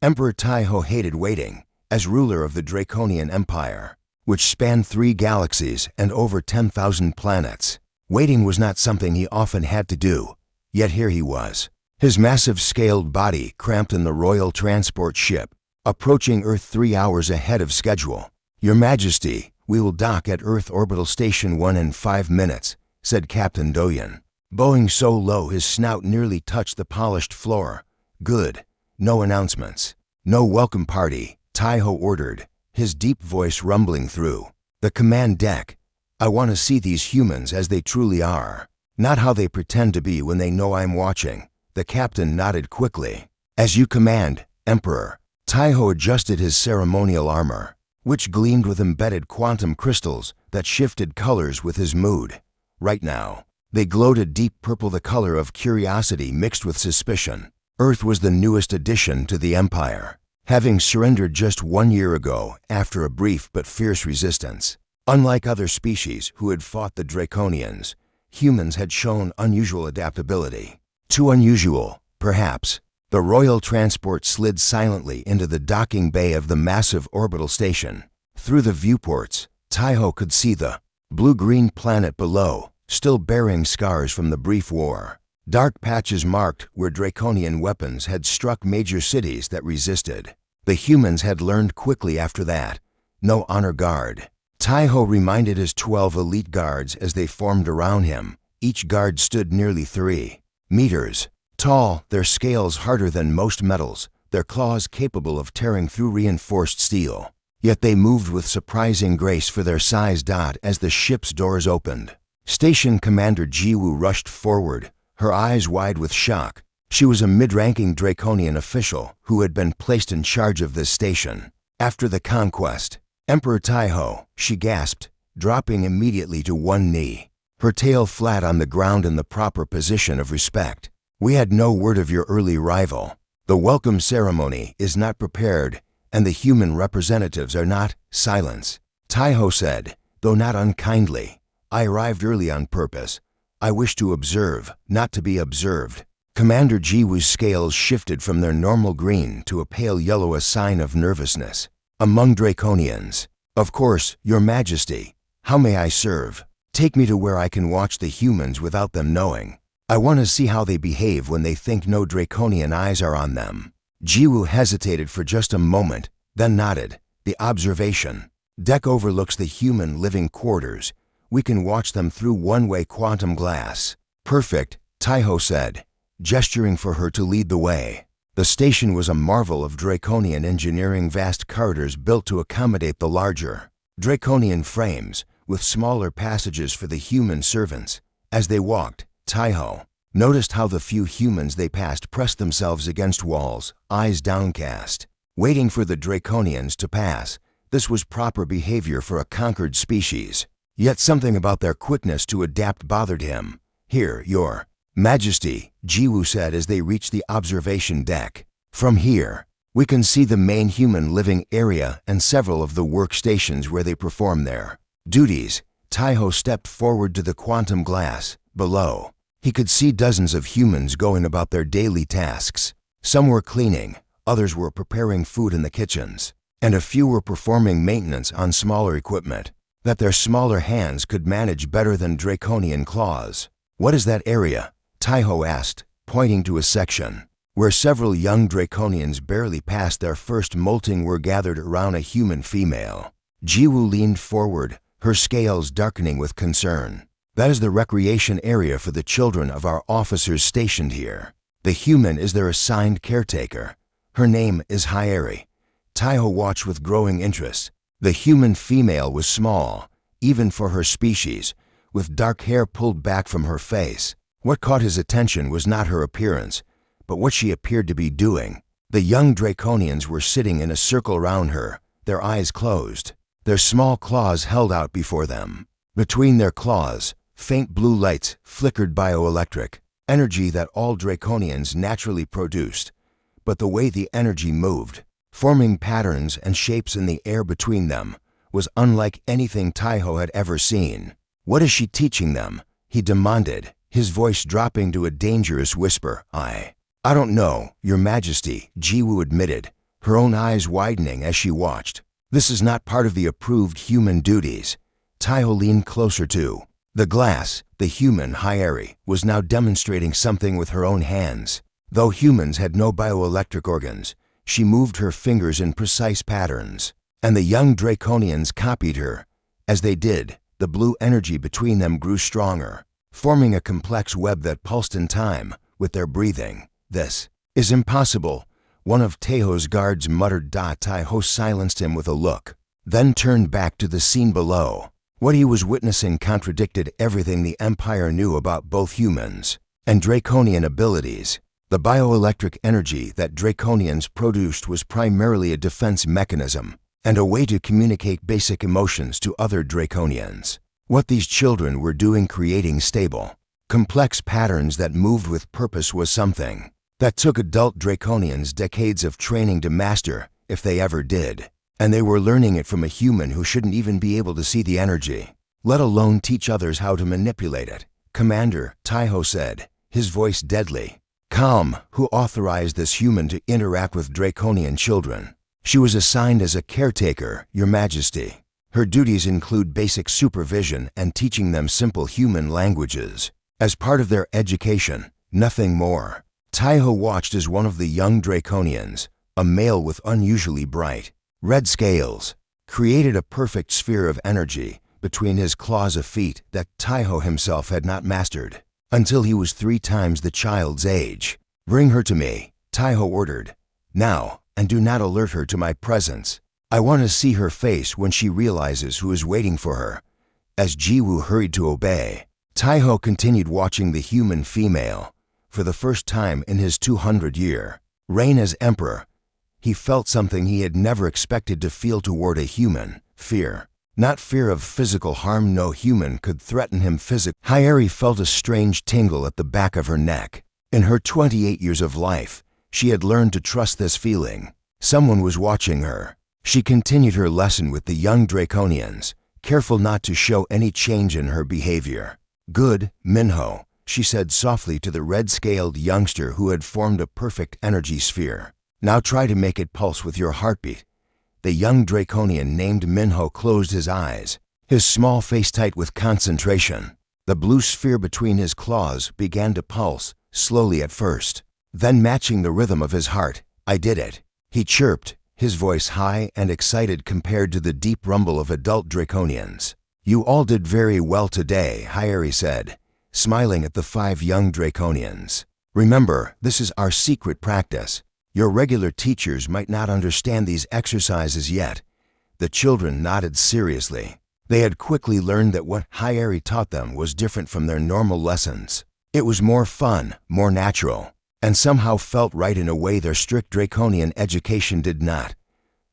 Emperor Taiho hated waiting. As ruler of the Draconian Empire, which spanned 3 galaxies and over 10,000 planets, waiting was not something he often had to do. Yet here he was, his massive scaled body cramped in the royal transport ship, approaching Earth 3 hours ahead of schedule. "Your Majesty, we will dock at Earth Orbital Station 1 in 5 minutes, said Captain Doyen, bowing so low his snout nearly touched the polished floor. "Good. No announcements. No welcome party," Taiho ordered, his deep voice rumbling through the command deck. "I want to see these humans as they truly are, not how they pretend to be when they know I'm watching." The captain nodded quickly. "As you command, Emperor." Taiho adjusted his ceremonial armor, which gleamed with embedded quantum crystals that shifted colors with his mood. Right now, they glowed a deep purple, the color of curiosity mixed with suspicion. Earth was the newest addition to the Empire, having surrendered just 1 year ago after a brief but fierce resistance. Unlike other species who had fought the Draconians, humans had shown unusual adaptability. Too unusual, perhaps. The royal transport slid silently into the docking bay of the massive orbital station. Through the viewports, Taiho could see the blue-green planet below, still bearing scars from the brief war. Dark patches marked where Draconian weapons had struck major cities that resisted. The humans had learned quickly after that. No honor guard. Taiho reminded his 12 elite guards as they formed around him. Each guard stood nearly 3 meters tall, their scales harder than most metals, their claws capable of tearing through reinforced steel. Yet they moved with surprising grace for their size. As the ship's doors opened, Station Commander Jiwoo rushed forward, her eyes wide with shock. She was a mid-ranking Draconian official who had been placed in charge of this station. "After the conquest, Emperor Taiho," she gasped, dropping immediately to one knee, her tail flat on the ground in the proper position of respect. "We had no word of your early arrival. The welcome ceremony is not prepared, and the human representatives are not." Silence. Taiho said, though not unkindly, "I arrived early on purpose. I wish to observe, not to be observed." Commander Jiwoo's scales shifted from their normal green to a pale yellow, a sign of nervousness. "Among Draconians." "Of course, Your Majesty. How may I serve?" "Take me to where I can watch the humans without them knowing. I want to see how they behave when they think no Draconian eyes are on them." Jiwoo hesitated for just a moment, then nodded. "The observation deck overlooks the human living quarters. We can watch them through one-way quantum glass." "Perfect," Taiho said, gesturing for her to lead the way. The station was a marvel of Draconian engineering, vast corridors built to accommodate the larger Draconian frames, with smaller passages for the human servants. As they walked, Taiho noticed how the few humans they passed pressed themselves against walls, eyes downcast, waiting for the Draconians to pass. This was proper behavior for a conquered species. Yet something about their quickness to adapt bothered him. "Here, Your Majesty," Jiwoo said as they reached the observation deck. "From here, we can see the main human living area and several of the workstations where they perform their duties." Taiho stepped forward to the quantum glass. Below, he could see dozens of humans going about their daily tasks. Some were cleaning, others were preparing food in the kitchens, and a few were performing maintenance on smaller equipment that their smaller hands could manage better than Draconian claws. "What is that area?" Taiho asked, pointing to a section where several young Draconians barely past their first molting were gathered around a human female. Jiwoo leaned forward, her scales darkening with concern. "That is the recreation area for the children of our officers stationed here. The human is their assigned caretaker. Her name is Hyeri." Taiho watched with growing interest. The human female was small, even for her species, with dark hair pulled back from her face. What caught his attention was not her appearance, but what she appeared to be doing. The young Draconians were sitting in a circle around her, their eyes closed, their small claws held out before them. Between their claws, faint blue lights flickered, bioelectric energy that all Draconians naturally produced. But the way the energy moved, forming patterns and shapes in the air between them, was unlike anything Taiho had ever seen. "What is she teaching them?" he demanded, his voice dropping to a dangerous whisper. I don't know, Your Majesty," Jiwoo admitted, her own eyes widening as she watched. "This is not part of the approved human duties." Taiho leaned closer too. The glass, the human Hyeri, was now demonstrating something with her own hands. Though humans had no bioelectric organs, she moved her fingers in precise patterns, and the young Draconians copied her. As they did, the blue energy between them grew stronger, forming a complex web that pulsed in time with their breathing. "This is impossible," one of Taiho's guards muttered. Taiho silenced him with a look, then turned back to the scene below. What he was witnessing contradicted everything the Empire knew about both humans and Draconian abilities. The bioelectric energy that Draconians produced was primarily a defense mechanism and a way to communicate basic emotions to other Draconians. What these children were doing, creating stable, complex patterns that moved with purpose, was something that took adult Draconians decades of training to master, if they ever did. And they were learning it from a human who shouldn't even be able to see the energy, let alone teach others how to manipulate it. "Commander," Taiho said, his voice deadly calm, "who authorized this human to interact with Draconian children?" "She was assigned as a caretaker, Your Majesty. Her duties include basic supervision and teaching them simple human languages. As part of their education, nothing more." Taiho watched as one of the young Draconians, a male with unusually bright red scales, created a perfect sphere of energy between his claws of feet that Taiho himself had not mastered until he was 3 times the child's age. "Bring her to me," Taiho ordered. "Now, and do not alert her to my presence. I want to see her face when she realizes who is waiting for her." As Jiwoo hurried to obey, Taiho continued watching the human female. For the first time in his 200-year reign as emperor, he felt something he had never expected to feel toward a human: fear. Not fear of physical harm, no human could threaten him physically. Hyeri felt a strange tingle at the back of her neck. In her 28 years of life, she had learned to trust this feeling. Someone was watching her. She continued her lesson with the young Draconians, careful not to show any change in her behavior. "Good, Minho," she said softly to the red-scaled youngster who had formed a perfect energy sphere. "Now try to make it pulse with your heartbeat." The young Draconian named Minho closed his eyes, his small face tight with concentration. The blue sphere between his claws began to pulse, slowly at first, then matching the rhythm of his heart. "I did it," he chirped, his voice high and excited compared to the deep rumble of adult Draconians. "You all did very well today," Hyeri said, smiling at the 5 young Draconians. "Remember, this is our secret practice. Your regular teachers might not understand these exercises yet." The children nodded seriously. They had quickly learned that what Hyeri taught them was different from their normal lessons. It was more fun, more natural, and somehow felt right in a way their strict Draconian education did not.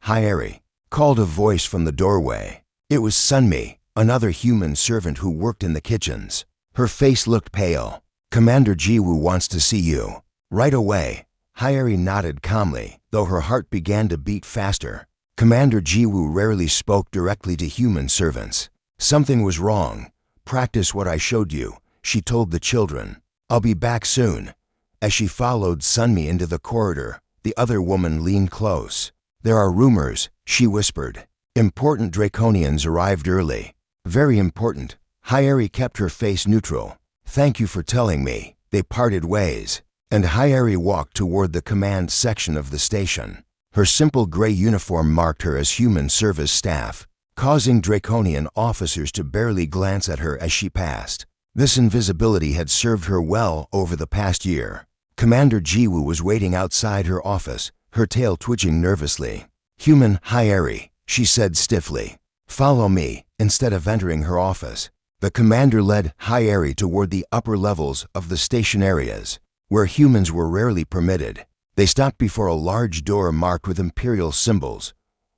"Hyeri," called a voice from the doorway. It was Sunmi, another human servant who worked in the kitchens. Her face looked pale. "Commander Jiwoo wants to see you." "Right away." Hyeri nodded calmly, though her heart began to beat faster. Commander Jiwoo rarely spoke directly to human servants. "Something was wrong. Practice what I showed you," she told the children. "I'll be back soon." As she followed Sunmi into the corridor, the other woman leaned close. "There are rumors," she whispered. "Important Draconians arrived early." "Very important." Hyeri kept her face neutral. "Thank you for telling me." They parted ways, and Hyeri walked toward the command section of the station. Her simple gray uniform marked her as human service staff, causing Draconian officers to barely glance at her as she passed. This invisibility had served her well over the past year. Commander Jiwoo was waiting outside her office, her tail twitching nervously. "Human Hyeri," she said stiffly. "Follow me," instead of entering her office. The commander led Hyeri toward the upper levels of the station areas, where humans were rarely permitted. They stopped before a large door marked with imperial symbols.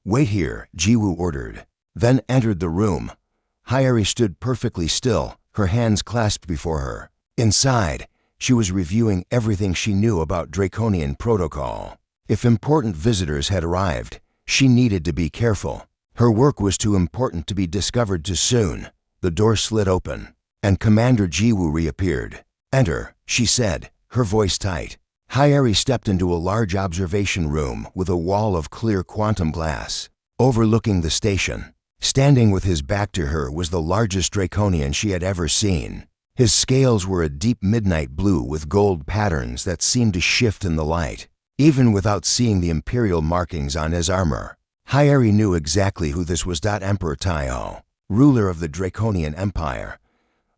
"Wait here," Jiwoo ordered, then entered the room. Hyeri stood perfectly still, her hands clasped before her. Inside, she was reviewing everything she knew about Draconian protocol. If important visitors had arrived, she needed to be careful. Her work was too important to be discovered too soon. The door slid open, and Commander Jiwoo reappeared. "Enter," she said, her voice tight. Hayari stepped into a large observation room with a wall of clear quantum glass, overlooking the station. Standing with his back to her was the largest Draconian she had ever seen. His scales were a deep midnight blue with gold patterns that seemed to shift in the light. Even without seeing the imperial markings on his armor, Hayari knew exactly who this was. Emperor Taiho, ruler of the Draconian Empire.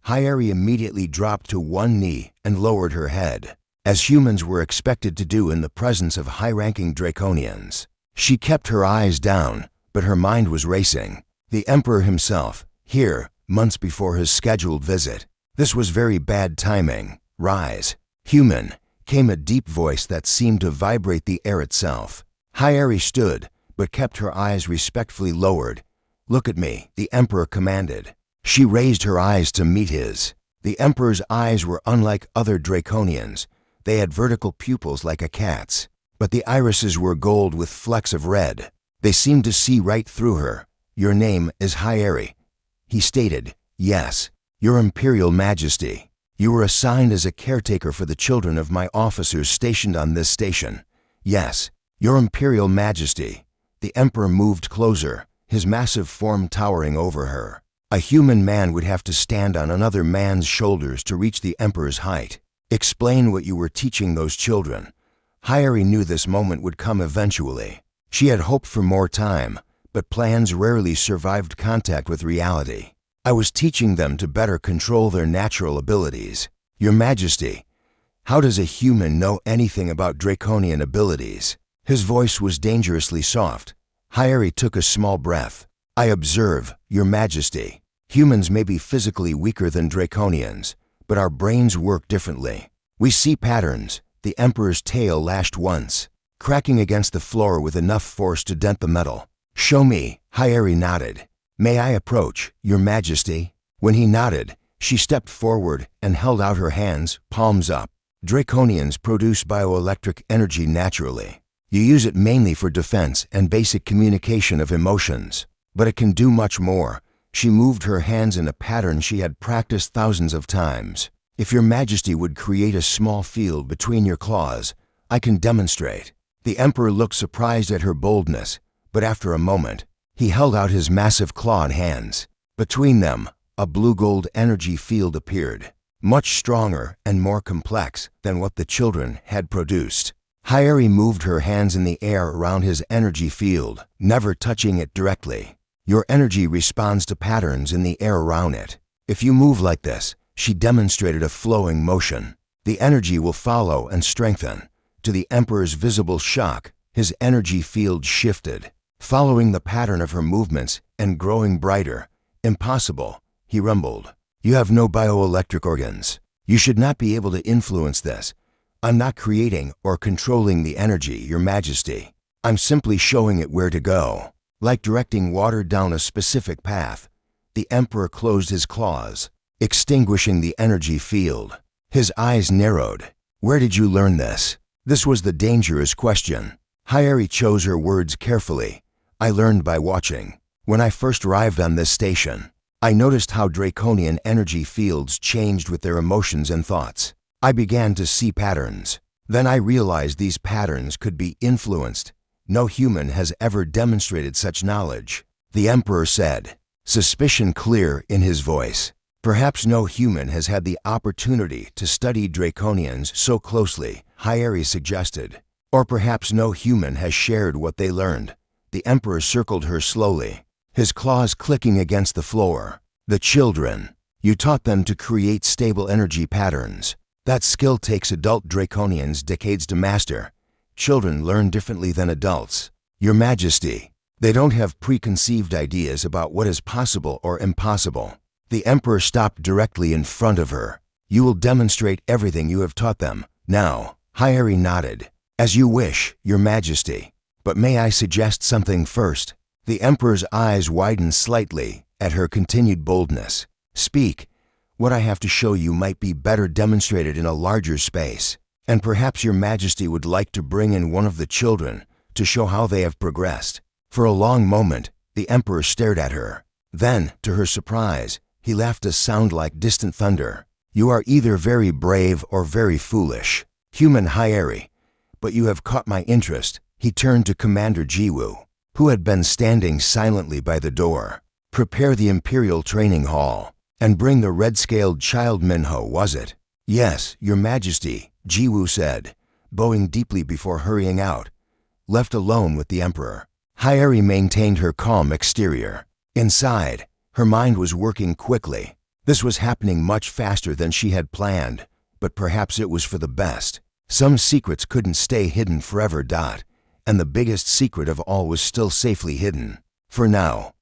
Hayari immediately dropped to one knee and lowered her head, as humans were expected to do in the presence of high-ranking Draconians. She kept her eyes down, but her mind was racing. The Emperor himself, here, months before his scheduled visit. This was very bad timing. Rise, human, came a deep voice that seemed to vibrate the air itself. Hayari stood, but kept her eyes respectfully lowered. Look at me, the Emperor commanded. She raised her eyes to meet his. The Emperor's eyes were unlike other Draconians. They had vertical pupils like a cat's, but the irises were gold with flecks of red. They seemed to see right through her. Your name is Hayari, he stated. Yes, Your Imperial Majesty. You were assigned as a caretaker for the children of my officers stationed on this station. Yes, Your Imperial Majesty. The Emperor moved closer, his massive form towering over her. A human man would have to stand on another man's shoulders to reach the Emperor's height. Explain what you were teaching those children. Hayari knew this moment would come eventually. She had hoped for more time, but plans rarely survived contact with reality. I was teaching them to better control their natural abilities. Your Majesty, how does a human know anything about Draconian abilities? His voice was dangerously soft. Hayari took a small breath. I observe, Your Majesty. Humans may be physically weaker than Draconians, but our brains work differently. We see patterns. The Emperor's tail lashed once, cracking against the floor with enough force to dent the metal. Show me, Hayari nodded. May I approach, Your Majesty? When he nodded, she stepped forward and held out her hands, palms up. Draconians produce bioelectric energy naturally. You use it mainly for defense and basic communication of emotions, but it can do much more. She moved her hands in a pattern she had practiced thousands of times. If Your Majesty would create a small field between your claws, I can demonstrate. The Emperor looked surprised at her boldness, but after a moment, he held out his massive clawed hands. Between them, a blue-gold energy field appeared, much stronger and more complex than what the children had produced. Hayari moved her hands in the air around his energy field, never touching it directly. Your energy responds to patterns in the air around it. If you move like this, she demonstrated a flowing motion. The energy will follow and strengthen. To the Emperor's visible shock, his energy field shifted, following the pattern of her movements and growing brighter. Impossible, he rumbled. You have no bioelectric organs. You should not be able to influence this. I'm not creating or controlling the energy, Your Majesty. I'm simply showing it where to go. Like directing water down a specific path. The Emperor closed his claws, extinguishing the energy field. His eyes narrowed. Where did you learn this? This was the dangerous question. Hayari chose her words carefully. I learned by watching. When I first arrived on this station, I noticed how Draconian energy fields changed with their emotions and thoughts. I began to see patterns. Then I realized these patterns could be influenced. No human has ever demonstrated such knowledge, the Emperor said, suspicion clear in his voice. Perhaps no human has had the opportunity to study Draconians so closely, Hayari suggested. Or perhaps no human has shared what they learned. The Emperor circled her slowly, his claws clicking against the floor. The children. You taught them to create stable energy patterns. That skill takes adult Draconians decades to master. Children learn differently than adults. Your Majesty, they don't have preconceived ideas about what is possible or impossible. The Emperor stopped directly in front of her. You will demonstrate everything you have taught them. Now, Hayari nodded. As you wish, Your Majesty. But may I suggest something first? The Emperor's eyes widened slightly at her continued boldness. Speak. What I have to show you might be better demonstrated in a larger space. And perhaps Your Majesty would like to bring in one of the children to show how they have progressed. For a long moment, the Emperor stared at her. Then, to her surprise, he laughed a sound like distant thunder. You are either very brave or very foolish. Human Hyeri, but you have caught my interest. He turned to Commander Jiwoo, who had been standing silently by the door. Prepare the Imperial Training Hall, and bring the red-scaled child. Minho, was it? Yes, Your Majesty, Jiwoo said, bowing deeply before hurrying out. Left alone with the Emperor, Hyeri maintained her calm exterior. Inside, her mind was working quickly. This was happening much faster than she had planned, but perhaps it was for the best. Some secrets couldn't stay hidden forever. And the biggest secret of all was still safely hidden. For now.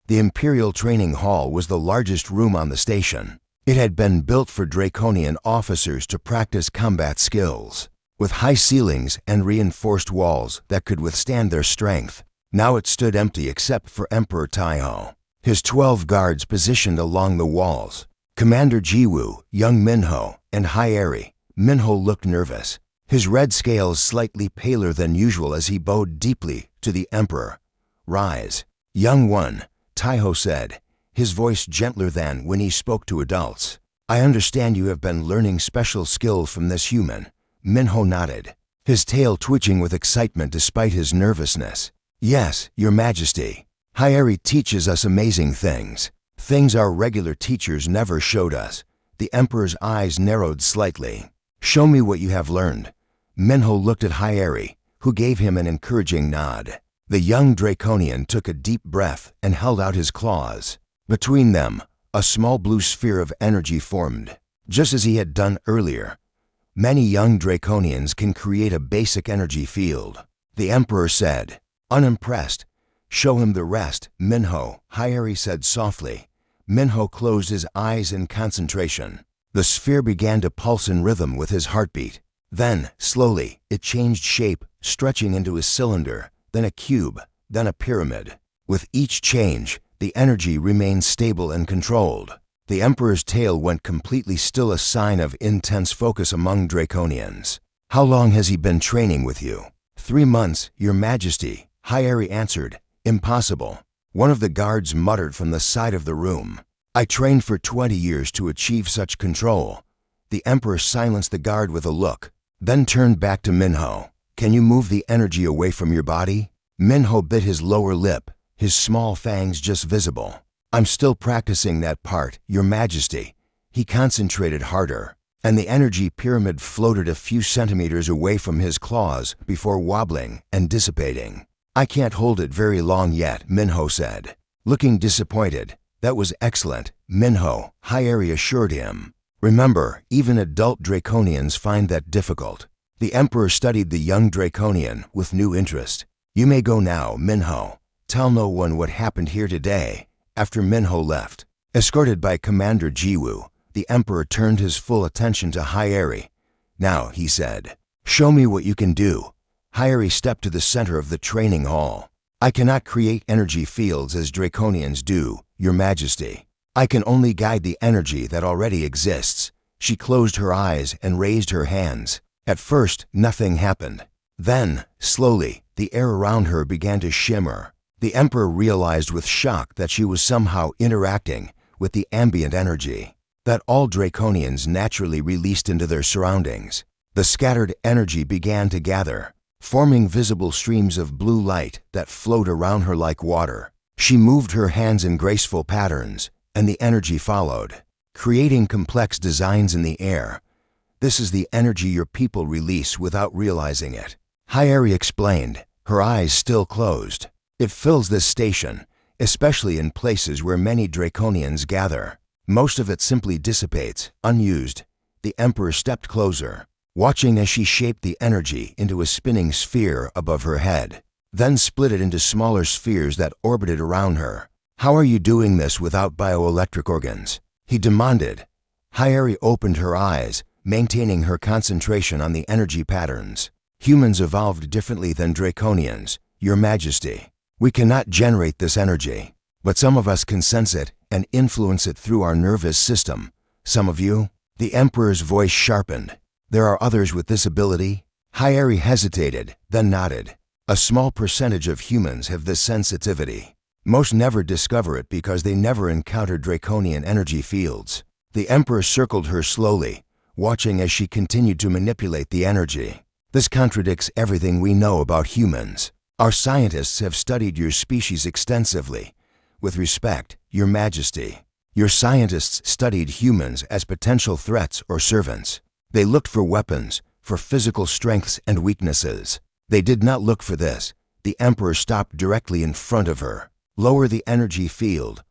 The Imperial Training Hall was the largest room on the station. It had been built for Draconian officers to practice combat skills, with high ceilings and reinforced walls that could withstand their strength. Now it stood empty except for Emperor Taiho, his 12 guards positioned along the walls. Commander Jiwoo, young Minho, and Hyeri. Minho looked nervous, his red scales slightly paler than usual as he bowed deeply to the Emperor. Rise, young one, Taiho said, his voice gentler than when he spoke to adults. I understand you have been learning special skills from this human. Minho nodded, his tail twitching with excitement despite his nervousness. Yes, Your Majesty. Hyeri teaches us amazing things. Things our regular teachers never showed us. The Emperor's eyes narrowed slightly. Show me what you have learned. Minho looked at Hyeri, who gave him an encouraging nod. The young Draconian took a deep breath and held out his claws. Between them, a small blue sphere of energy formed, just as he had done earlier. Many young Draconians can create a basic energy field. The Emperor said, unimpressed. Show him the rest, Minho, Hyeri said softly. Minho closed his eyes in concentration. The sphere began to pulse in rhythm with his heartbeat. Then, slowly, it changed shape, stretching into a cylinder, then a cube, then a pyramid. With each change, the energy remained stable and controlled. The Emperor's tail went completely still, a sign of intense focus among Draconians. How long has he been training with you? 3 months, Your Majesty, Hyeri answered. Impossible. One of the guards muttered from the side of the room. I trained for 20 years to achieve such control. The Emperor silenced the guard with a look, then turned back to Minho. Can you move the energy away from your body? Minho bit his lower lip, his small fangs just visible. I'm still practicing that part, Your Majesty. He concentrated harder, and the energy pyramid floated a few centimeters away from his claws before wobbling and dissipating. I can't hold it very long yet, Minho said. Looking disappointed. That was excellent, Minho, Hyeri assured him. Remember, even adult Draconians find that difficult. The Emperor studied the young Draconian with new interest. You may go now, Minho. Tell no one what happened here today. After Minho left, escorted by Commander Jiwoo, the Emperor turned his full attention to Hyeri. Now, he said, show me what you can do. Hyeri stepped to the center of the training hall. I cannot create energy fields as Draconians do, Your Majesty. I can only guide the energy that already exists. She closed her eyes and raised her hands. At first, nothing happened. Then, slowly, the air around her began to shimmer. The Emperor realized with shock that she was somehow interacting with the ambient energy that all Draconians naturally released into their surroundings. The scattered energy began to gather, forming visible streams of blue light that flowed around her like water. She moved her hands in graceful patterns, and the energy followed, creating complex designs in the air. This is the energy your people release without realizing it. Hyeri explained, her eyes still closed. It fills this station, especially in places where many Draconians gather. Most of it simply dissipates, unused. The Emperor stepped closer, watching as she shaped the energy into a spinning sphere above her head, then split it into smaller spheres that orbited around her. How are you doing this without bioelectric organs? He demanded. Hyeri opened her eyes, maintaining her concentration on the energy patterns. Humans evolved differently than Draconians, Your Majesty. We cannot generate this energy, but some of us can sense it and influence it through our nervous system. Some of you? The Emperor's voice sharpened. There are others with this ability? Hyeri hesitated, then nodded. A small percentage of humans have this sensitivity. Most never discover it because they never encounter draconian energy fields. The Emperor circled her slowly, watching as she continued to manipulate the energy. This contradicts everything we know about humans. Our scientists have studied your species extensively. With respect, Your Majesty. Your scientists studied humans as potential threats or servants. They looked for weapons, for physical strengths and weaknesses. They did not look for this. The Emperor stopped directly in front of her. Lower the energy field.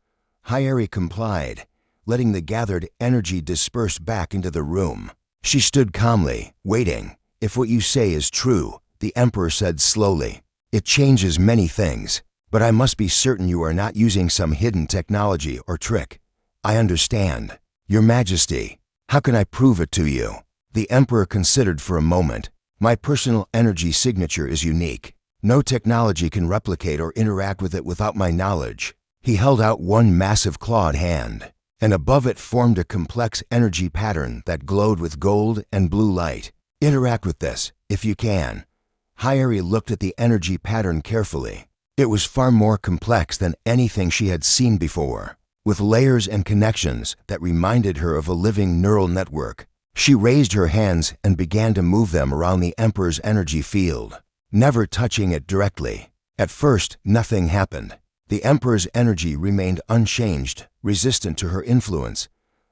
Hyeri complied, letting the gathered energy disperse back into the room. She stood calmly, waiting. If what you say is true, the Emperor said slowly, it changes many things, but I must be certain you are not using some hidden technology or trick. I understand. Your Majesty, how can I prove it to you? The Emperor considered for a moment. My personal energy signature is unique. No technology can replicate or interact with it without my knowledge. He held out one massive clawed hand, and above it formed a complex energy pattern that glowed with gold and blue light. Interact with this, if you can. Hyeri looked at the energy pattern carefully. It was far more complex than anything she had seen before, with layers and connections that reminded her of a living neural network. She raised her hands and began to move them around the Emperor's energy field, never touching it directly. At first, nothing happened. The Emperor's energy remained unchanged, resistant to her influence.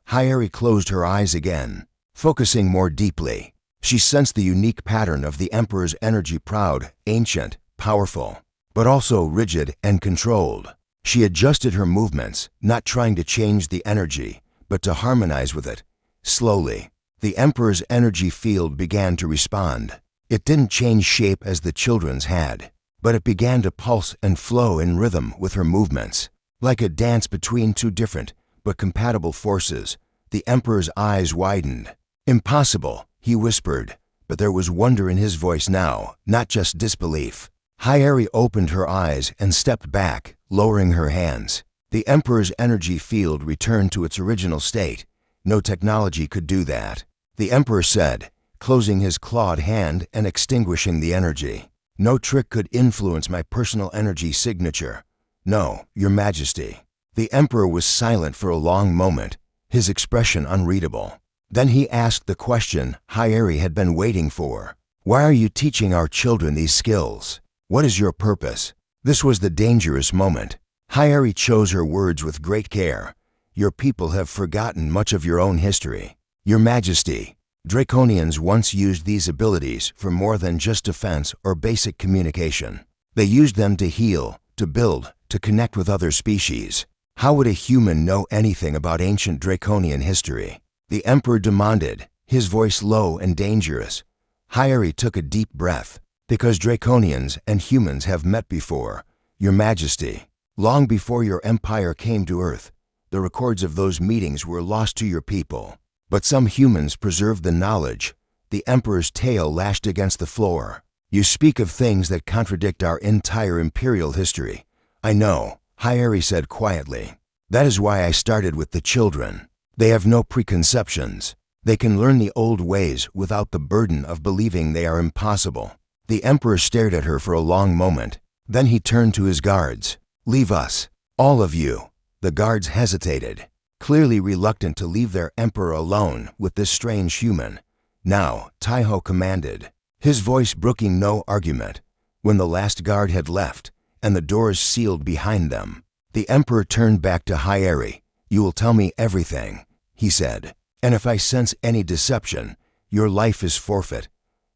Hyeri closed her eyes again, focusing more deeply. She sensed the unique pattern of the Emperor's energy, proud, ancient, powerful, but also rigid and controlled. She adjusted her movements, not trying to change the energy, but to harmonize with it. Slowly, the Emperor's energy field began to respond. It didn't change shape as the children's had, but it began to pulse and flow in rhythm with her movements. Like a dance between two different but compatible forces, the Emperor's eyes widened. Impossible, he whispered, but there was wonder in his voice now, not just disbelief. Hyeri opened her eyes and stepped back, lowering her hands. The Emperor's energy field returned to its original state. No technology could do that. The Emperor said, closing his clawed hand and extinguishing the energy. No trick could influence my personal energy signature. No, Your Majesty. The Emperor was silent for a long moment, his expression unreadable. Then he asked the question Hyeri had been waiting for. Why are you teaching our children these skills? What is your purpose? This was the dangerous moment. Hyeri chose her words with great care. Your people have forgotten much of your own history. Your Majesty, Draconians once used these abilities for more than just defense or basic communication. They used them to heal, to build, to connect with other species. How would a human know anything about ancient Draconian history? The Emperor demanded, his voice low and dangerous. Hyeri took a deep breath. Because Draconians and humans have met before, Your Majesty. Long before your empire came to Earth, the records of those meetings were lost to your people. But some humans preserved the knowledge. The Emperor's tail lashed against the floor. You speak of things that contradict our entire imperial history. I know, Hyeri said quietly. That is why I started with the children. They have no preconceptions. They can learn the old ways without the burden of believing they are impossible. The Emperor stared at her for a long moment. Then he turned to his guards. Leave us, all of you. The guards hesitated, clearly reluctant to leave their Emperor alone with this strange human. Now, Taiho commanded, his voice brooking no argument. When the last guard had left, and the doors sealed behind them, the Emperor turned back to Hyeri. You will tell me everything, he said, and if I sense any deception, your life is forfeit.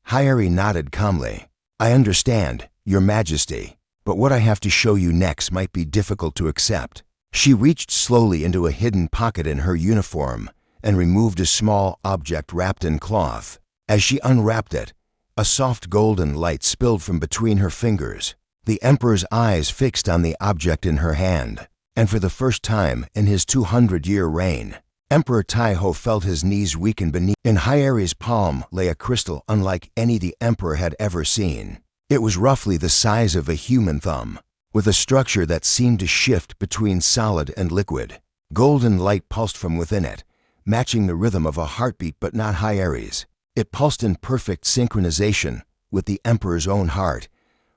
Hyeri nodded calmly. I understand, Your Majesty, but what I have to show you next might be difficult to accept. She reached slowly into a hidden pocket in her uniform and removed a small object wrapped in cloth. As she unwrapped it, a soft golden light spilled from between her fingers. The Emperor's eyes fixed on the object in her hand, and for the first time in his 200-year reign, Emperor Taiho felt his knees weaken beneath. In Hyeri's palm lay a crystal unlike any the Emperor had ever seen. It was roughly the size of a human thumb, with a structure that seemed to shift between solid and liquid. Golden light pulsed from within it, matching the rhythm of a heartbeat but not Hyeri's. It pulsed in perfect synchronization with the Emperor's own heart.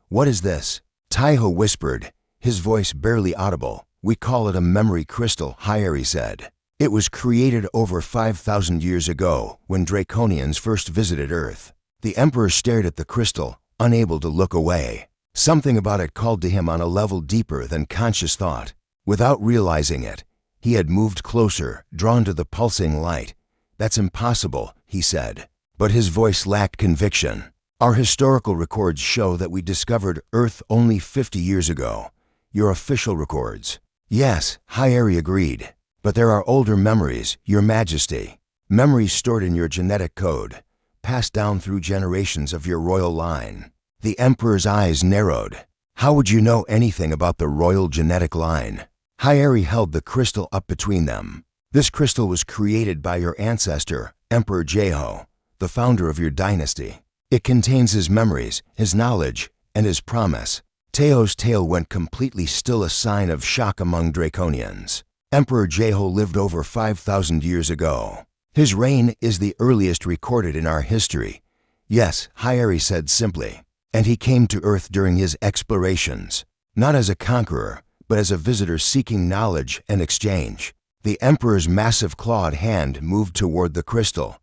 What is this? Taiho whispered, his voice barely audible. "We call it a memory crystal," HFY said. "It was created over 5,000 years ago when Draconians first visited Earth." The Emperor stared at the crystal, unable to look away. Something about it called to him on a level deeper than conscious thought. Without realizing it, he had moved closer, drawn to the pulsing light. "That's impossible," he said. But his voice lacked conviction. "Our historical records show that we discovered Earth only 50 years ago. Your official records." "Yes," HFY agreed. "But there are older memories, Your Majesty. Memories stored in your genetic code, passed down through generations of your royal line." The Emperor's eyes narrowed. "How would you know anything about the royal genetic line?" HFY held the crystal up between them. "This crystal was created by your ancestor, Emperor Jeho, the founder of your dynasty. It contains his memories, his knowledge, and his promise." Teo's tail went completely still, a sign of shock among Draconians. Emperor Jeho lived over 5,000 years ago. His reign is the earliest recorded in our history. "Yes," HFY said simply. "And he came to Earth during his explorations, not as a conqueror, but as a visitor seeking knowledge and exchange." The Emperor's massive clawed hand moved toward the crystal,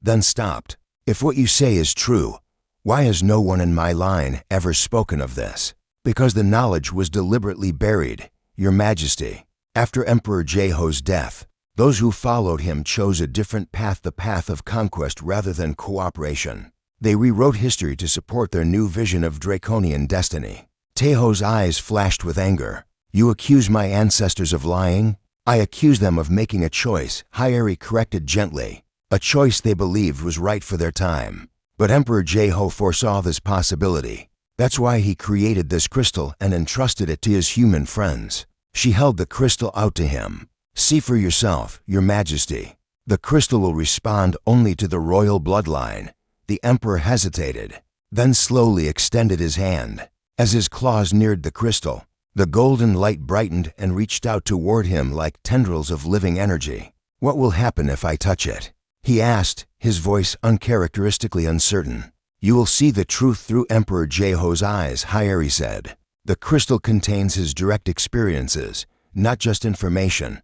then stopped. "If what you say is true, why has no one in my line ever spoken of this?" "Because the knowledge was deliberately buried, Your Majesty. After Emperor Jeho's death, those who followed him chose a different path, the path of conquest rather than cooperation. They rewrote history to support their new vision of Draconian destiny." Tejo's eyes flashed with anger. "You accuse my ancestors of lying?" "I accuse them of making a choice," HFY corrected gently. "A choice they believed was right for their time. But Emperor Jeho foresaw this possibility. That's why he created this crystal and entrusted it to his human friends." She held the crystal out to him. "See for yourself, Your Majesty. The crystal will respond only to the royal bloodline." The Emperor hesitated, then slowly extended his hand. As his claws neared the crystal, the golden light brightened and reached out toward him like tendrils of living energy. "What will happen if I touch it?" he asked, his voice uncharacteristically uncertain. "You will see the truth through Emperor Jeho's eyes," HFY said. "The crystal contains his direct experiences, not just information."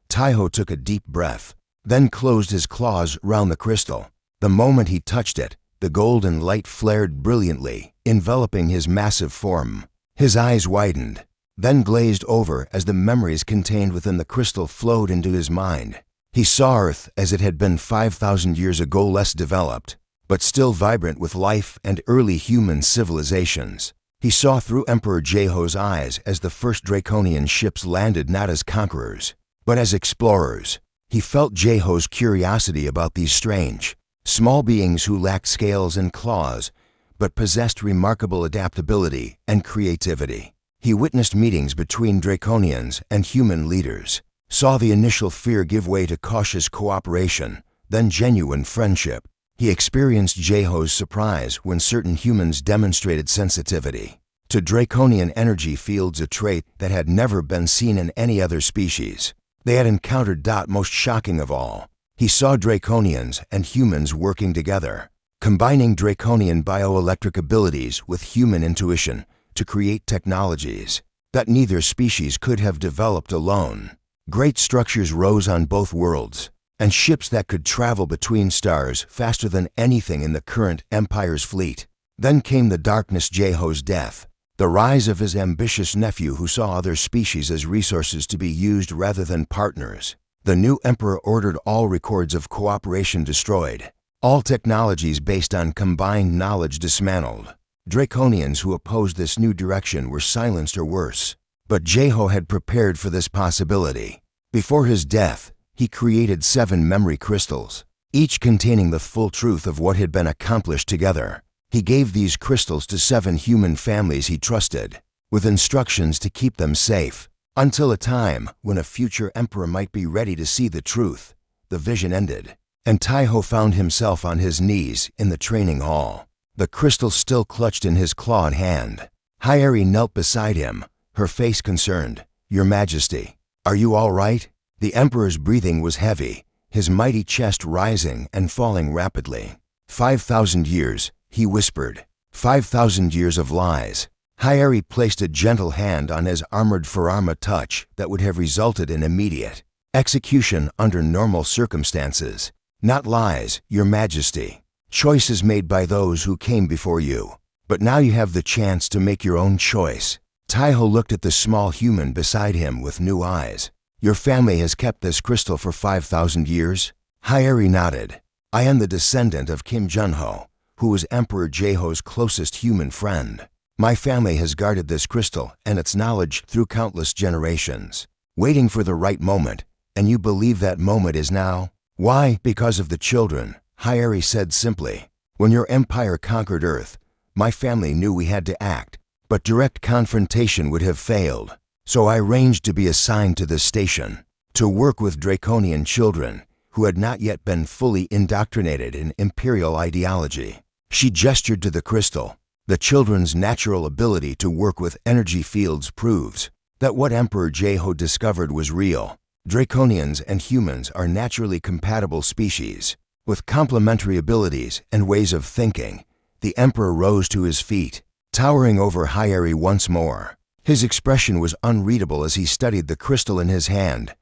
Tejo took a deep breath, then closed his claws round the crystal. The moment he touched it, the golden light flared brilliantly, enveloping his massive form. His eyes widened, then glazed over as the memories contained within the crystal flowed into his mind. He saw Earth as it had been 5,000 years ago, less developed, but still vibrant with life and early human civilizations. He saw through Emperor Jeho's eyes as the first Draconian ships landed not as conquerors, but as explorers. He felt Jeho's curiosity about these strange, small beings who lacked scales and claws, but possessed remarkable adaptability and creativity. He witnessed meetings between Draconians and human leaders, saw the initial fear give way to cautious cooperation, then genuine friendship. He experienced Jeho's surprise when certain humans demonstrated sensitivity to Draconian energy fields, a trait that had never been seen in any other species. They had encountered most shocking of all. He saw Draconians and humans working together, combining Draconian bioelectric abilities with human intuition to create technologies that neither species could have developed alone. Great structures rose on both worlds, and ships that could travel between stars faster than anything in the current Empire's fleet. Then came the darkness, Jeho's death, the rise of his ambitious nephew who saw other species as resources to be used rather than partners. The new emperor ordered all records of cooperation destroyed, all technologies based on combined knowledge dismantled. Draconians who opposed this new direction were silenced or worse. But Jeho had prepared for this possibility. Before his death, he created 7 memory crystals, each containing the full truth of what had been accomplished together. He gave these crystals to 7 human families he trusted, with instructions to keep them safe, until a time when a future emperor might be ready to see the truth. The vision ended, and Tejo found himself on his knees in the training hall, the crystal still clutched in his clawed hand. HFY knelt beside him, her face concerned. "Your Majesty, are you all right?" The emperor's breathing was heavy, his mighty chest rising and falling rapidly. 5,000 years, he whispered. 5,000 years of lies, Hyeri placed a gentle hand on his armored forearm, a touch that would have resulted in immediate execution under normal circumstances. Not lies, Your Majesty. Choices made by those who came before you. But now you have the chance to make your own choice. Taiho looked at the small human beside him with new eyes. Your family has kept this crystal for 5,000 years? Hyeri nodded. I am the descendant of Kim Junho, who was Emperor Jeho's closest human friend. My family has guarded this crystal and its knowledge through countless generations, waiting for the right moment, and you believe that moment is now? Why? Because of the children, Hyeri said simply. When your empire conquered Earth, my family knew we had to act, but direct confrontation would have failed. So I arranged to be assigned to this station, to work with Draconian children who had not yet been fully indoctrinated in imperial ideology. She gestured to the crystal. The children's natural ability to work with energy fields proves that what Emperor Jeho discovered was real. Draconians and humans are naturally compatible species, with complementary abilities and ways of thinking. The Emperor rose to his feet, towering over Hyeri once more. His expression was unreadable as he studied the crystal in his hand.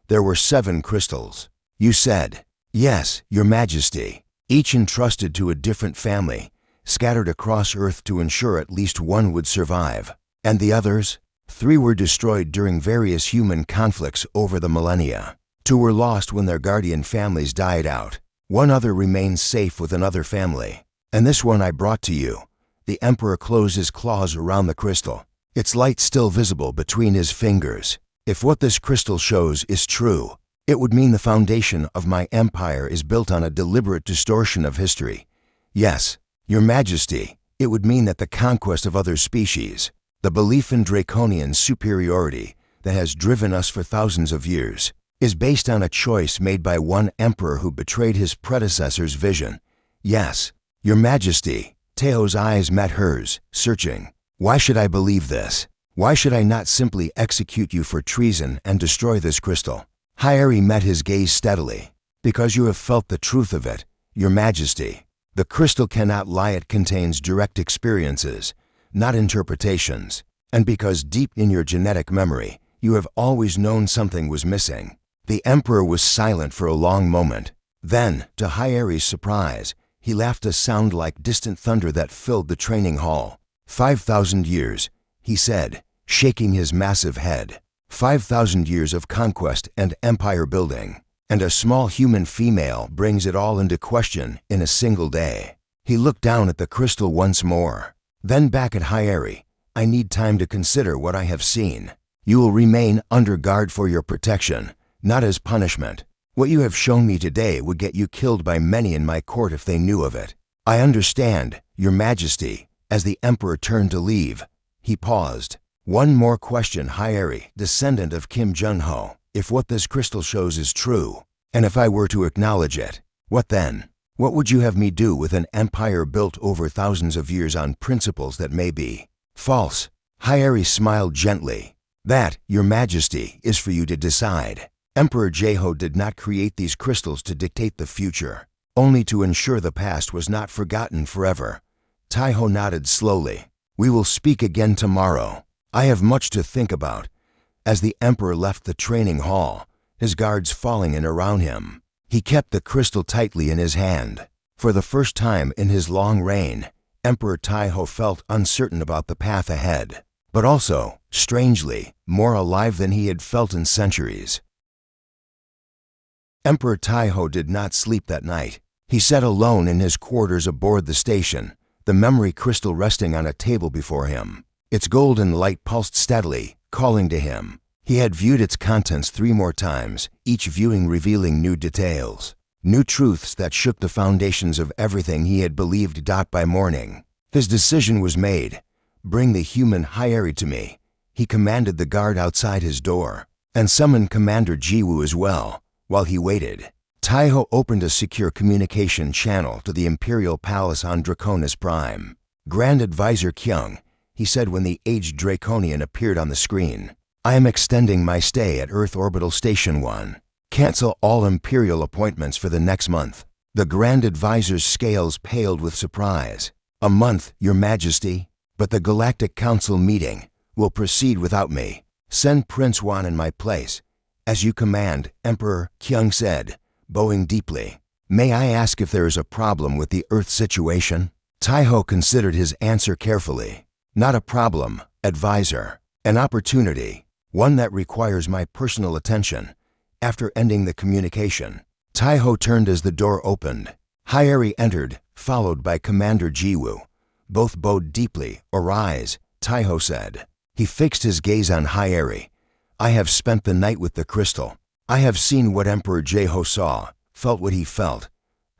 There were 7 crystals. You said, yes, Your Majesty, each entrusted to a different family, scattered across Earth to ensure at least one would survive. And the others? 3 were destroyed during various human conflicts over the millennia. 2 were lost when their guardian families died out. 1 other remains safe with another family. And this one I brought to you. The Emperor closed his claws around the crystal, its light still visible between his fingers. If what this crystal shows is true, it would mean the foundation of my empire is built on a deliberate distortion of history. Yes, Your Majesty, it would mean that the conquest of other species, the belief in Draconian superiority that has driven us for thousands of years, is based on a choice made by one emperor who betrayed his predecessor's vision. Yes, Your Majesty. Teo's eyes met hers, searching. Why should I believe this? Why should I not simply execute you for treason and destroy this crystal? Hyeri met his gaze steadily. Because you have felt the truth of it, Your Majesty. The crystal cannot lie, it contains direct experiences, not interpretations. And because deep in your genetic memory, you have always known something was missing. The Emperor was silent for a long moment. Then, to Hyeri's surprise, he laughed, a sound like distant thunder that filled the training hall. 5,000 years, he said, shaking his massive head. 5,000 years of conquest and empire building. And a small human female brings it all into question in a single day. He looked down at the crystal once more, then back at Hyeri. I need time to consider what I have seen. You will remain under guard for your protection, not as punishment. What you have shown me today would get you killed by many in my court if they knew of it. I understand, Your Majesty. As the Emperor turned to leave, he paused. One more question, Hyeri, descendant of Kim Junho. If what this crystal shows is true, and if I were to acknowledge it, what then? What would you have me do with an empire built over thousands of years on principles that may be false? Hyeri smiled gently. That, Your Majesty, is for you to decide. Emperor Jeho did not create these crystals to dictate the future, only to ensure the past was not forgotten forever. Taiho nodded slowly. We will speak again tomorrow. I have much to think about. As the Emperor left the training hall, his guards falling in around him, he kept the crystal tightly in his hand. For the first time in his long reign, Emperor Taiho felt uncertain about the path ahead, but also, strangely, more alive than he had felt in centuries. Emperor Taiho did not sleep that night. He sat alone in his quarters aboard the station, the memory crystal resting on a table before him. Its golden light pulsed steadily, calling to him. He had viewed its contents 3 more times, each viewing revealing new details, new truths that shook the foundations of everything he had believed. By morning, his decision was made. Bring the human Hyeri to me. He commanded the guard outside his door, and summoned Commander Jiwoo as well. While he waited, Taiho opened a secure communication channel to the Imperial Palace on Draconis Prime. Grand Advisor Kyung, he said when the aged Draconian appeared on the screen. I am extending my stay at Earth Orbital Station 1. Cancel all Imperial appointments for the next month. The Grand Advisor's scales paled with surprise. A month, Your Majesty? But the Galactic Council meeting will proceed without me. Send Prince Wan in my place. As you command, Emperor Kyung said, bowing deeply. May I ask if there is a problem with the Earth situation? Taiho considered his answer carefully. Not a problem, advisor. An opportunity. One that requires my personal attention. After ending the communication, Taiho turned as the door opened. Hyeri entered, followed by Commander Jiwoo. Both bowed deeply. Arise, Taiho said. He fixed his gaze on Hyeri. I have spent the night with the crystal. I have seen what Emperor Jeho saw, felt what he felt.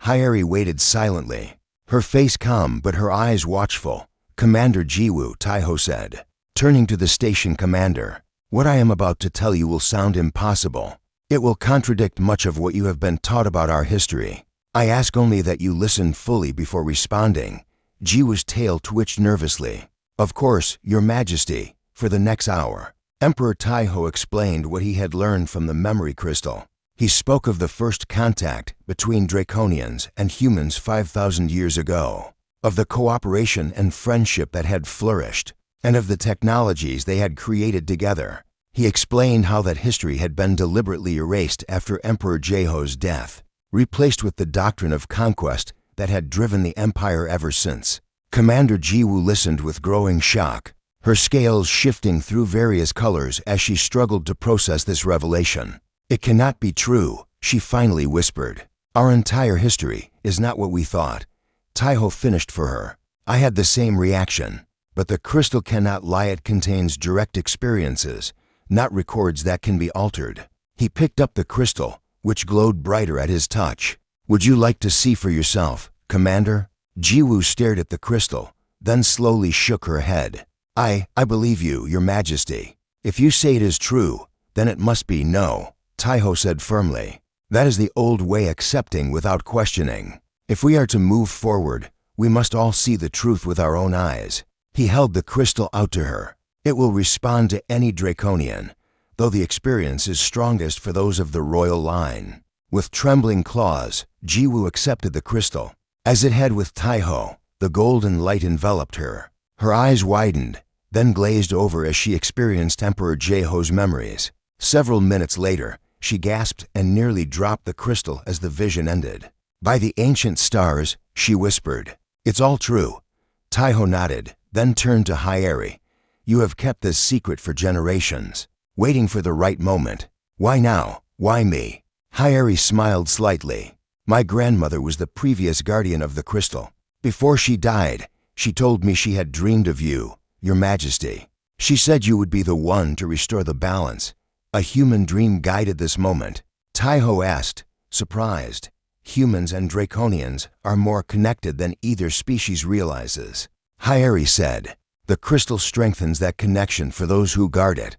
Hyeri waited silently, her face calm but her eyes watchful. Commander Jiwoo, Taiho said, turning to the station commander. What I am about to tell you will sound impossible. It will contradict much of what you have been taught about our history. I ask only that you listen fully before responding. Jiwoo's tail twitched nervously. Of course, Your Majesty, for the next hour. Emperor Taiho explained what he had learned from the memory crystal. He spoke of the first contact between Draconians and humans 5,000 years ago, of the cooperation and friendship that had flourished, and of the technologies they had created together. He explained how that history had been deliberately erased after Emperor Jeho's death, replaced with the doctrine of conquest that had driven the empire ever since. Commander Jiwoo listened with growing shock, her scales shifting through various colors as she struggled to process this revelation. It cannot be true, she finally whispered. Our entire history is not what we thought. Taiho finished for her. I had the same reaction. But the crystal cannot lie. It contains direct experiences, not records that can be altered. He picked up the crystal, which glowed brighter at his touch. Would you like to see for yourself, Commander? Jiwoo stared at the crystal, then slowly shook her head. I believe you, Your Majesty. If you say it is true, then it must be no, Taiho said firmly. That is the old way, accepting without questioning. If we are to move forward, we must all see the truth with our own eyes. He held the crystal out to her. It will respond to any Draconian, though the experience is strongest for those of the royal line. With trembling claws, Jiwoo accepted the crystal. As it had with Taiho, the golden light enveloped her. Her eyes widened, then glazed over as she experienced Emperor Jeho's memories. Several minutes later, she gasped and nearly dropped the crystal as the vision ended. By the ancient stars, she whispered. It's all true. Taiho nodded, then turned to Hyeri. You have kept this secret for generations, waiting for the right moment. Why now? Why me? Hyeri smiled slightly. My grandmother was the previous guardian of the crystal. Before she died, she told me she had dreamed of you, Your Majesty. She said you would be the one to restore the balance. A human dream guided this moment. Taiho asked, surprised. Humans and Draconians are more connected than either species realizes. Hyeri said, the crystal strengthens that connection for those who guard it.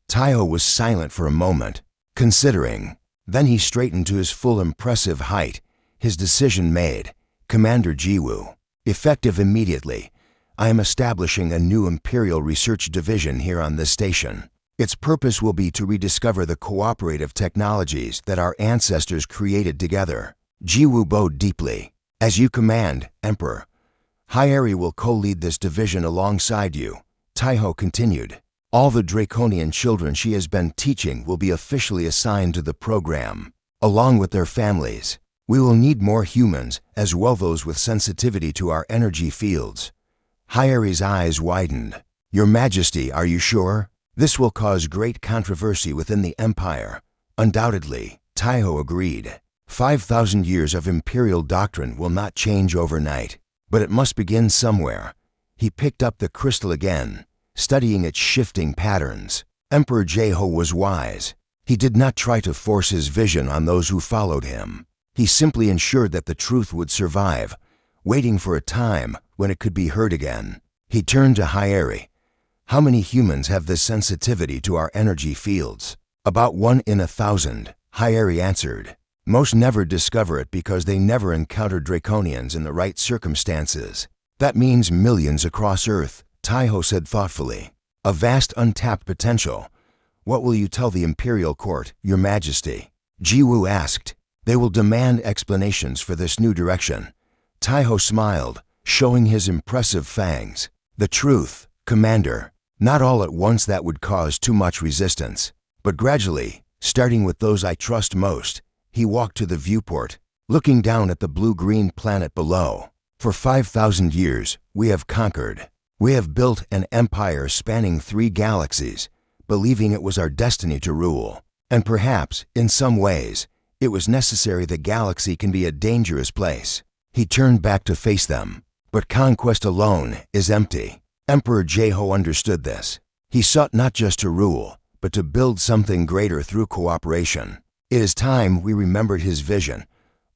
Taiho was silent for a moment, considering. Then he straightened to his full impressive height, his decision made. Commander Jiwoo. Effective immediately, I am establishing a new Imperial Research Division here on this station. Its purpose will be to rediscover the cooperative technologies that our ancestors created together. Jiwoo bowed deeply. As you command, Emperor. Hyeri will co-lead this division alongside you. Taiho continued. All the Draconian children she has been teaching will be officially assigned to the program, along with their families. We will need more humans, as well those with sensitivity to our energy fields. Hyeri's eyes widened. Your Majesty, are you sure? This will cause great controversy within the Empire. Undoubtedly, Taiho agreed. 5,000 years of imperial doctrine will not change overnight, but it must begin somewhere. He picked up the crystal again, studying its shifting patterns. Emperor Jeho was wise. He did not try to force his vision on those who followed him. He simply ensured that the truth would survive, waiting for a time when it could be heard again. He turned to Hyeri. How many humans have this sensitivity to our energy fields? About 1 in 1,000, Hyeri answered. Most never discover it because they never encounter Draconians in the right circumstances. That means millions across Earth, Taiho said thoughtfully. A vast untapped potential. What will you tell the Imperial Court, Your Majesty? Jiwoo asked. They will demand explanations for this new direction. Taiho smiled, showing his impressive fangs. "The truth, Commander. Not all at once, that would cause too much resistance. But gradually, starting with those I trust most." He walked to the viewport, looking down at the blue-green planet below. "For 5,000 years, we have conquered. We have built an empire spanning 3 galaxies, believing it was our destiny to rule. And perhaps, in some ways, it was necessary. The galaxy can be a dangerous place." He turned back to face them. "But conquest alone is empty." Emperor Jeho understood this. He sought not just to rule, but to build something greater through cooperation. It is time we remembered his vision.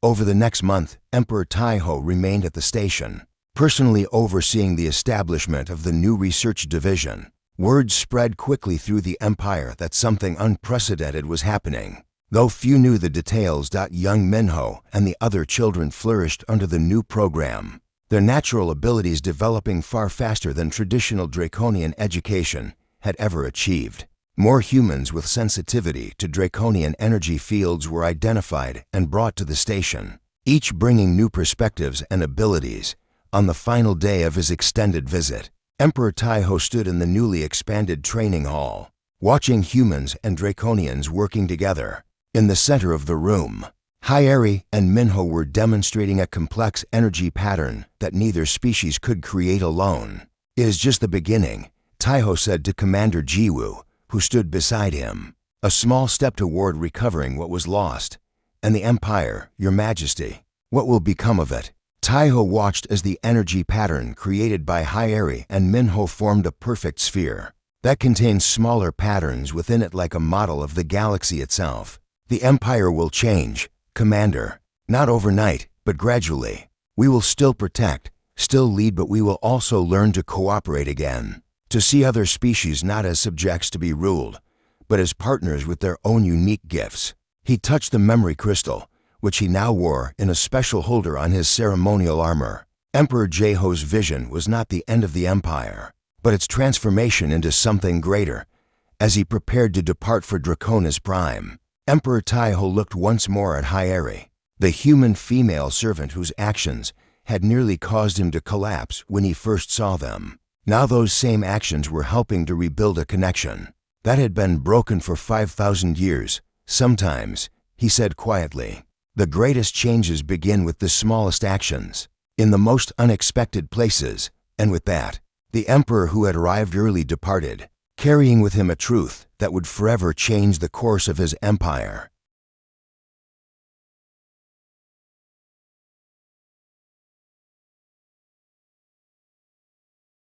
Over the next month, Emperor Taiho remained at the station, personally overseeing the establishment of the new research division. Word spread quickly through the empire that something unprecedented was happening. Though few knew the details, young Minho and the other children flourished under the new program, their natural abilities developing far faster than traditional draconian education had ever achieved. More humans with sensitivity to draconian energy fields were identified and brought to the station, each bringing new perspectives and abilities. On the final day of his extended visit, Emperor Taiho stood in the newly expanded training hall, watching humans and draconians working together. In the center of the room, Hyeri and Minho were demonstrating a complex energy pattern that neither species could create alone. "It is just the beginning," Taiho said to Commander Jiwoo, who stood beside him. "A small step toward recovering what was lost. And the Empire, Your Majesty, what will become of it?" Taiho watched as the energy pattern created by Hyeri and Minho formed a perfect sphere that contained smaller patterns within it, like a model of the galaxy itself. "The Empire will change, Commander. Not overnight, but gradually. We will still protect, still lead, but we will also learn to cooperate again. To see other species not as subjects to be ruled, but as partners with their own unique gifts." He touched the memory crystal, which he now wore in a special holder on his ceremonial armor. Emperor Jeho's vision was not the end of the Empire, but its transformation into something greater. As he prepared to depart for Draconis Prime, Emperor Taiho looked once more at Hyeri, the human female servant whose actions had nearly caused him to collapse when he first saw them. Now those same actions were helping to rebuild a connection that had been broken for 5,000 years. "Sometimes," he said quietly, "the greatest changes begin with the smallest actions, in the most unexpected places." And with that, the emperor who had arrived early departed, carrying with him a truth that would forever change the course of his empire.